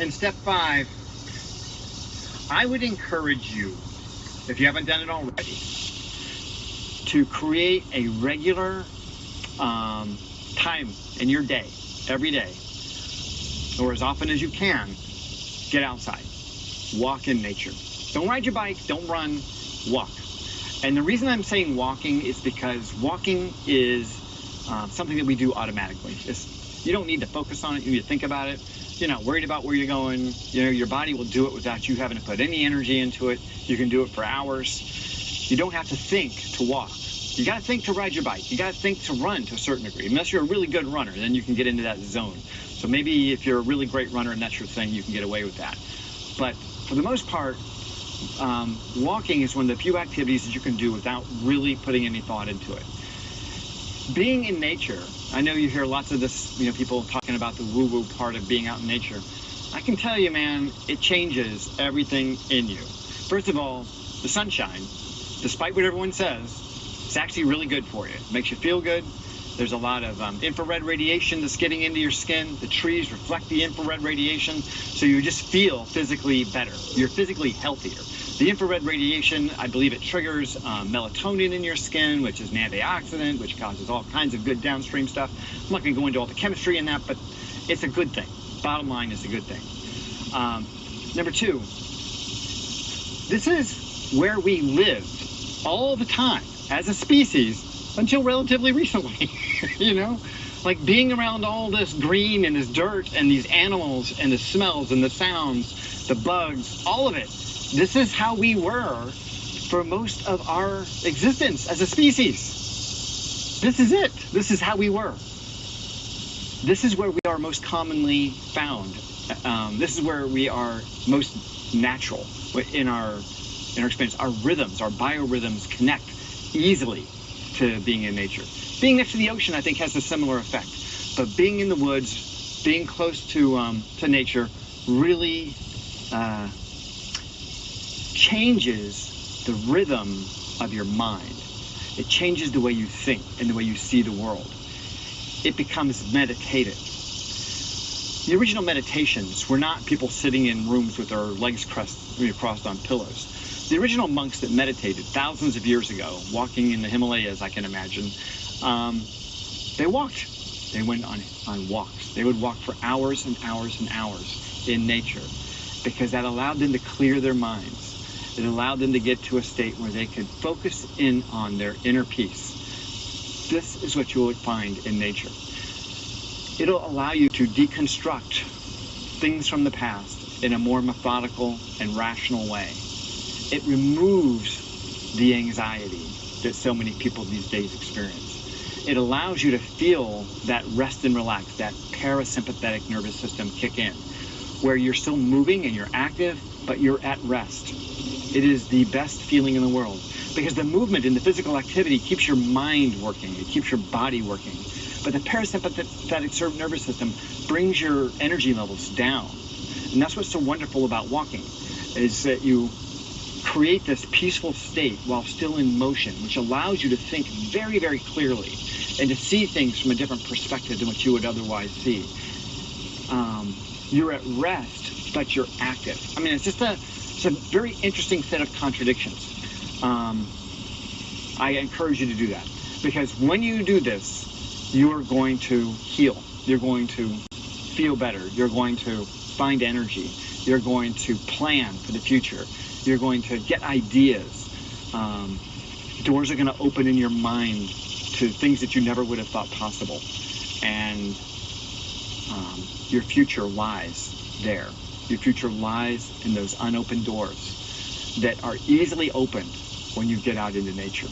In step 5, I would encourage you, if you haven't done it already, to create a regular time in your day, every day, or as often as you can, get outside. Walk in nature. Don't ride your bike, don't run, walk. And the reason I'm saying walking is because walking is something that we do automatically. You don't need to focus on it, you need to think about it. You're not worried about where you're going. You know, your body will do it without you having to put any energy into it. You can do it for hours. You don't have to think to walk. You got to think to ride your bike. You got to think to run to a certain degree. Unless you're a really good runner, then you can get into that zone. So maybe if you're a really great runner and that's your thing, you can get away with that. But for the most part, walking is one of the few activities that you can do without really putting any thought into it. Being in nature, I know you hear lots of this, people talking about the woo-woo part of being out in nature. I can tell you, man, it changes everything in you. First of all, the sunshine, despite what everyone says, it's actually really good for you. It makes you feel good. There's a lot of infrared radiation that's getting into your skin. The trees reflect the infrared radiation, so you just feel physically better. You're physically healthier. The infrared radiation, I believe it triggers melatonin in your skin, which is an antioxidant, which causes all kinds of good downstream stuff. I'm not going to go into all the chemistry in that, but it's a good thing. Bottom line, it's a good thing. Number 2, this is where we lived all the time as a species until relatively recently. Like being around all this green and this dirt and these animals and the smells and the sounds, the bugs, all of it. This is how we were for most of our existence as a species. This is it. This is how we were. This is where we are most commonly found. This is where we are most natural in our experience. Our rhythms, our biorhythms connect easily to being in nature. Being next to the ocean, I think, has a similar effect. But being in the woods, being close to nature, really changes the rhythm of your mind. It changes the way you think and the way you see the world. It becomes meditative. The original meditations were not people sitting in rooms with their legs crossed on pillows. The original monks that meditated thousands of years ago, walking in the Himalayas, I can imagine, they walked. They went on walks. They would walk for hours and hours and hours in nature because that allowed them to clear their minds. It allowed them to get to a state where they could focus in on their inner peace. This is what you will find in nature. It'll allow you to deconstruct things from the past in a more methodical and rational way. It removes the anxiety that so many people these days experience. It allows you to feel that rest and relax, that parasympathetic nervous system kick in, where you're still moving and you're active, but you're at rest. It is the best feeling in the world because the movement and the physical activity keeps your mind working. It keeps your body working. But the parasympathetic nervous system brings your energy levels down. And that's what's so wonderful about walking, is that you create this peaceful state while still in motion, which allows you to think very, very clearly and to see things from a different perspective than what you would otherwise see. You're at rest, but you're active. I mean, it's a very interesting set of contradictions. I encourage you to do that because when you do this, you are going to heal. You're going to feel better. You're going to find energy. You're going to plan for the future. You're going to get ideas. Doors are going to open in your mind to things that you never would have thought possible. And your future lies there. Your future lies in those unopened doors that are easily opened when you get out into nature.